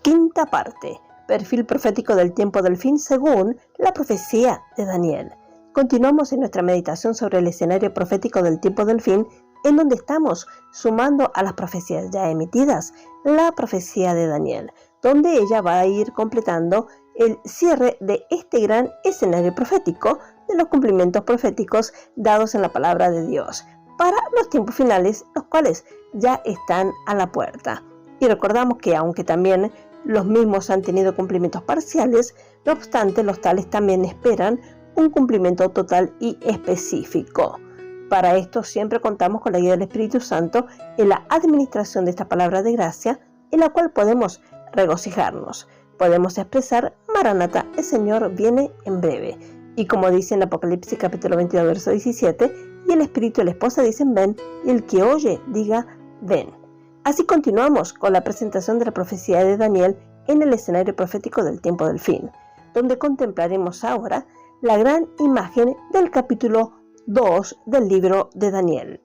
Quinta parte. Perfil profético del tiempo del fin según la profecía de Daniel. Continuamos en nuestra meditación sobre el escenario profético del tiempo del fin, en donde estamos sumando a las profecías ya emitidas la profecía de Daniel, donde ella va a ir completando el cierre de este gran escenario profético de los cumplimientos proféticos dados en la palabra de Dios para los tiempos finales, los cuales ya están a la puerta. Y recordamos que aunque también los mismos han tenido cumplimientos parciales, no obstante los tales también esperan un cumplimiento total y específico. Para esto siempre contamos con la guía del Espíritu Santo en la administración de esta palabra de gracia, en la cual podemos regocijarnos. Podemos expresar: Maranata, el Señor viene en breve. Y como dice en Apocalipsis capítulo 22, verso 17, y el Espíritu y la esposa dicen ven, y el que oye diga ven. Así continuamos con la presentación de la profecía de Daniel en el escenario profético del tiempo del fin, donde contemplaremos ahora la gran imagen del capítulo 2 del libro de Daniel.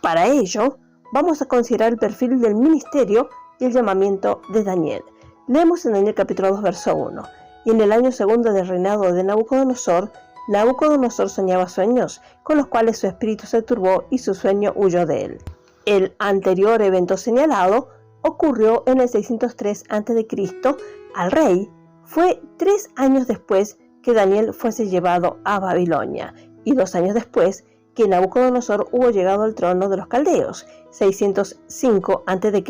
Para ello, vamos a considerar el perfil del ministerio y el llamamiento de Daniel. Leemos en Daniel capítulo 2, verso 1. Y en el año segundo del reinado de Nabucodonosor soñaba sueños, con los cuales su espíritu se turbó y su sueño huyó de él. El anterior evento señalado ocurrió en el 603 a.C. al rey. Fue 3 años después que Daniel fuese llevado a Babilonia y 2 años después que Nabucodonosor hubo llegado al trono de los caldeos, 605 a.C.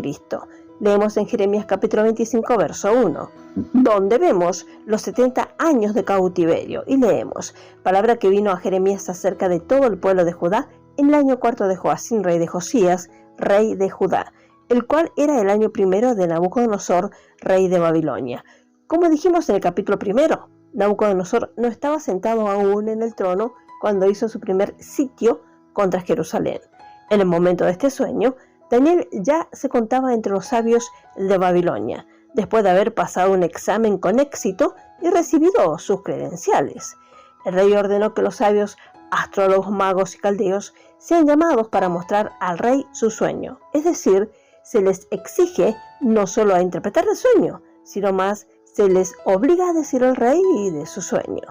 Leemos en Jeremías capítulo 25, verso 1, donde vemos los 70 años de cautiverio, y leemos: palabra que vino a Jeremías acerca de todo el pueblo de Judá en el año cuarto de Joacim, rey de Josías, rey de Judá, el cual era el año primero de Nabucodonosor, rey de Babilonia. Como dijimos en el capítulo primero, Nabucodonosor no estaba sentado aún en el trono cuando hizo su primer sitio contra Jerusalén. En el momento de este sueño, Daniel ya se contaba entre los sabios de Babilonia, después de haber pasado un examen con éxito y recibido sus credenciales. El rey ordenó que los sabios, astrólogos, magos y caldeos sean llamados para mostrar al rey su sueño. Es decir, se les exige no solo a interpretar el sueño, sino más se les obliga a decir al rey de su sueño.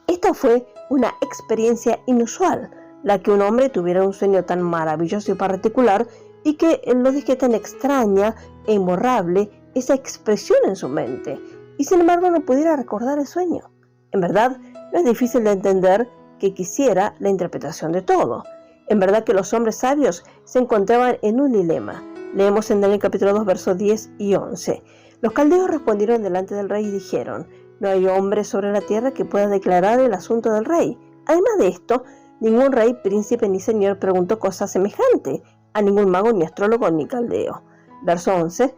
Esta fue una experiencia inusual, la que un hombre tuviera un sueño tan maravilloso y particular y que lo dejé tan extraña e imborrable esa expresión en su mente, y sin embargo no pudiera recordar el sueño. En verdad, no es difícil de entender que quisiera la interpretación de todo. En verdad que los hombres sabios se encontraban en un dilema. Leemos en Daniel capítulo 2, versos 10 y 11. Los caldeos respondieron delante del rey y dijeron: no hay hombre sobre la tierra que pueda declarar el asunto del rey. Además de esto, ningún rey, príncipe ni señor preguntó cosa semejante a ningún mago, ni astrólogo, ni caldeo. Verso 11.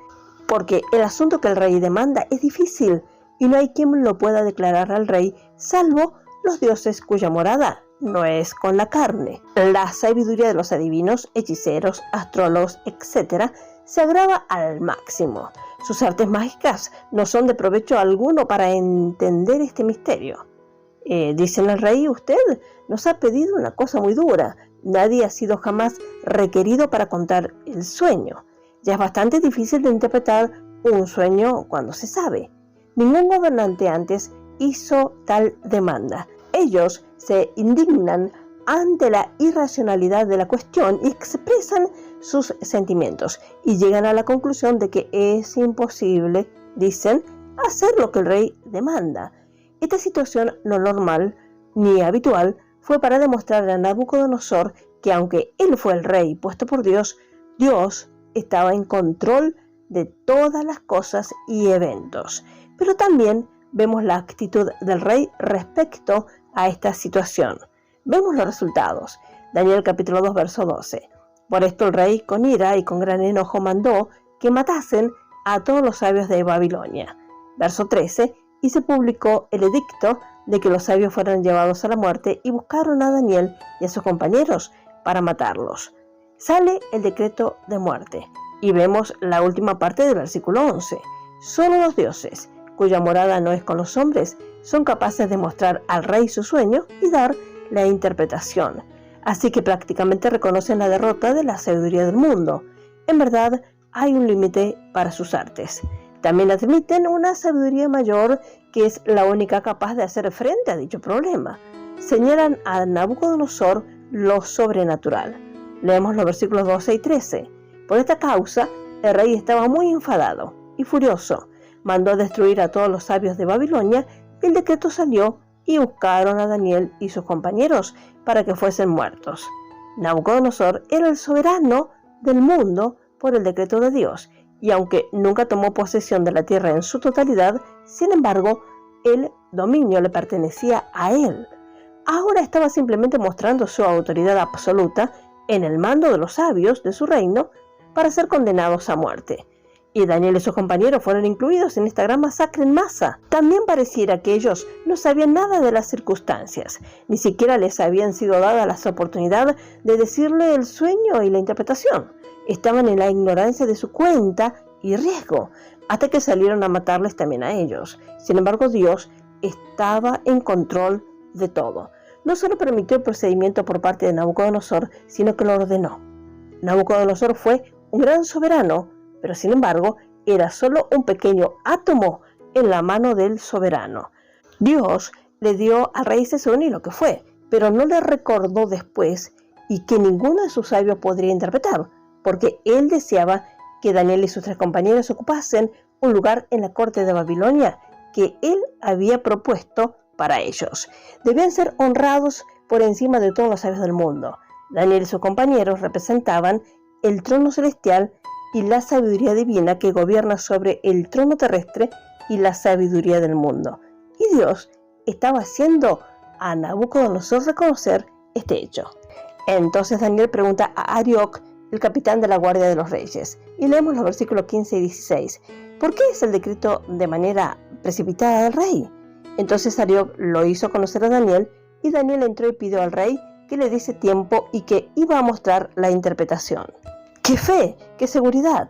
Porque el asunto que el rey demanda es difícil, y no hay quien lo pueda declarar al rey, salvo los dioses cuya morada no es con la carne. La sabiduría de los adivinos, hechiceros, astrólogos, etc., se agrava al máximo. Sus artes mágicas no son de provecho alguno para entender este misterio. Dicen al rey: usted nos ha pedido una cosa muy dura. Nadie ha sido jamás requerido para contar el sueño. Ya es bastante difícil de interpretar un sueño cuando se sabe. Ningún gobernante antes hizo tal demanda. Ellos se indignan ante la irracionalidad de la cuestión y expresan sus sentimientos y llegan a la conclusión de que es imposible, dicen, hacer lo que el rey demanda. Esta situación no normal ni habitual fue para demostrar a Nabucodonosor que aunque él fue el rey puesto por Dios, Dios estaba en control de todas las cosas y eventos. Pero también vemos la actitud del rey respecto a esta situación. Vemos los resultados. Daniel capítulo 2, verso 12. Por esto el rey, con ira y con gran enojo, mandó que matasen a todos los sabios de Babilonia. Verso 13. Y se publicó el edicto de que los sabios fueran llevados a la muerte, y buscaron a Daniel y a sus compañeros para matarlos. Sale el decreto de muerte, y vemos la última parte del versículo 11. Solo los dioses, cuya morada no es con los hombres, son capaces de mostrar al rey su sueño y dar la interpretación. Así que prácticamente reconocen la derrota de la sabiduría del mundo. En verdad, hay un límite para sus artes. También admiten una sabiduría mayor que es la única capaz de hacer frente a dicho problema. Señalan a Nabucodonosor lo sobrenatural. Leemos los versículos 12 y 13. Por esta causa, el rey estaba muy enfadado y furioso. Mandó destruir a todos los sabios de Babilonia. El decreto salió y buscaron a Daniel y sus compañeros para que fuesen muertos. Nabucodonosor era el soberano del mundo por el decreto de Dios, y aunque nunca tomó posesión de la tierra en su totalidad, sin embargo, el dominio le pertenecía a él. Ahora estaba simplemente mostrando su autoridad absoluta en el mando de los sabios de su reino para ser condenados a muerte. Y Daniel y sus compañeros fueron incluidos en esta gran masacre en masa. También pareciera que ellos no sabían nada de las circunstancias, ni siquiera les habían sido dadas las oportunidades de decirle el sueño y la interpretación. Estaban en la ignorancia de su cuenta y riesgo, hasta que salieron a matarles también a ellos. Sin embargo, Dios estaba en control de todo. No solo permitió el procedimiento por parte de Nabucodonosor, sino que lo ordenó. Nabucodonosor fue un gran soberano, pero sin embargo, era solo un pequeño átomo en la mano del soberano. Dios le dio al rey ese sueño y lo que fue, pero no le recordó después y que ninguno de sus sabios podría interpretar, porque él deseaba que Daniel y sus 3 compañeros ocupasen un lugar en la corte de Babilonia que él había propuesto para ellos. Debían ser honrados por encima de todos los sabios del mundo. Daniel y sus compañeros representaban el trono celestial y la sabiduría divina que gobierna sobre el trono terrestre y la sabiduría del mundo. Y Dios estaba haciendo a Nabucodonosor reconocer este hecho. Entonces Daniel pregunta a Arioc, el capitán de la guardia de los reyes, y leemos los versículos 15 y 16. ¿Por qué es el decreto de manera precipitada del rey? Entonces Arioc lo hizo conocer a Daniel, y Daniel entró y pidió al rey que le diese tiempo y que iba a mostrar la interpretación. ¡Qué fe! ¡Qué seguridad!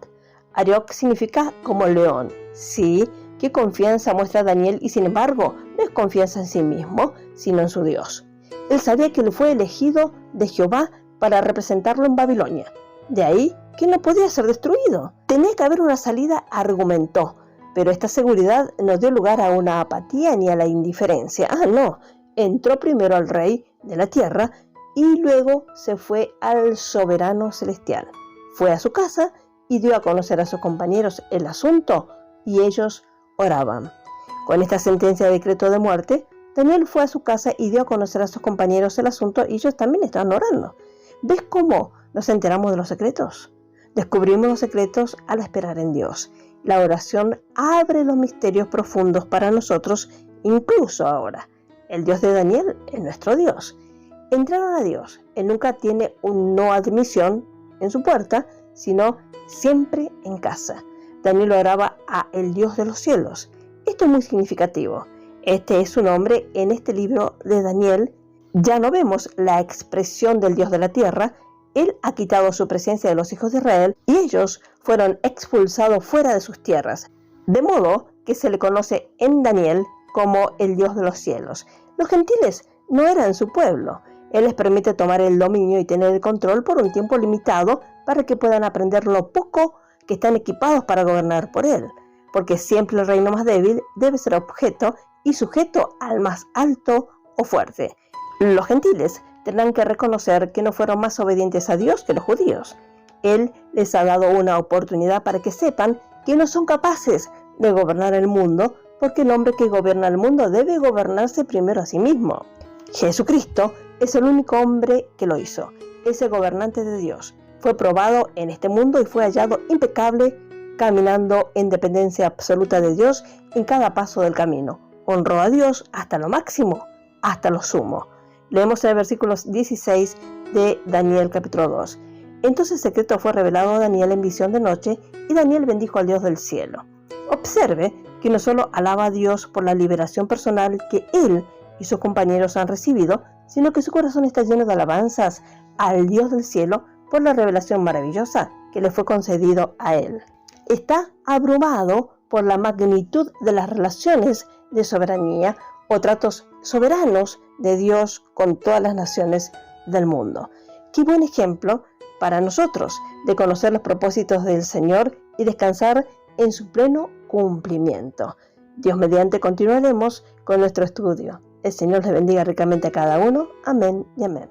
Arioc significa como león. Sí, qué confianza muestra Daniel, y sin embargo, no es confianza en sí mismo, sino en su Dios. Él sabía que le fue elegido de Jehová para representarlo en Babilonia. De ahí que no podía ser destruido. Tenía que haber una salida, argumentó. Pero esta seguridad no dio lugar a una apatía ni a la indiferencia. No. Entró primero al rey de la tierra y luego se fue al soberano celestial. Fue a su casa y dio a conocer a sus compañeros el asunto, y ellos oraban. Con esta sentencia de decreto de muerte, Daniel fue a su casa y dio a conocer a sus compañeros el asunto, y ellos también estaban orando. ¿Ves cómo nos enteramos de los secretos? Descubrimos los secretos al esperar en Dios. La oración abre los misterios profundos para nosotros, incluso ahora. El Dios de Daniel es nuestro Dios. Entraron a Dios. Él nunca tiene un no admisión en su puerta, sino siempre en casa. Daniel oraba a el Dios de los cielos. Esto es muy significativo. Este es su nombre en este libro de Daniel. Ya no vemos la expresión del Dios de la tierra. Él ha quitado su presencia de los hijos de Israel y ellos fueron expulsados fuera de sus tierras. De modo que se le conoce en Daniel como el Dios de los cielos. Los gentiles no eran su pueblo. Él les permite tomar el dominio y tener el control por un tiempo limitado para que puedan aprender lo poco que están equipados para gobernar por él. Porque siempre el reino más débil debe ser objeto y sujeto al más alto o fuerte. Los gentiles tendrán que reconocer que no fueron más obedientes a Dios que los judíos. Él les ha dado una oportunidad para que sepan que no son capaces de gobernar el mundo, porque el hombre que gobierna el mundo debe gobernarse primero a sí mismo. Jesucristo es el único hombre que lo hizo. Es el gobernante de Dios. Fue probado en este mundo y fue hallado impecable, caminando en dependencia absoluta de Dios en cada paso del camino. Honró a Dios hasta lo máximo, hasta lo sumo. Leemos el versículo 16 de Daniel capítulo 2. Entonces el secreto fue revelado a Daniel en visión de noche, y Daniel bendijo al Dios del cielo. Observe que no solo alaba a Dios por la liberación personal que él y sus compañeros han recibido, sino que su corazón está lleno de alabanzas al Dios del cielo por la revelación maravillosa que le fue concedido a él. Está abrumado por la magnitud de las relaciones de soberanía o tratos soberanos de Dios con todas las naciones del mundo. Qué buen ejemplo para nosotros de conocer los propósitos del Señor y descansar en su pleno cumplimiento. Dios mediante continuaremos con nuestro estudio. El Señor les bendiga ricamente a cada uno. Amén y amén.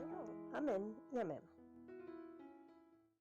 Amén y amén.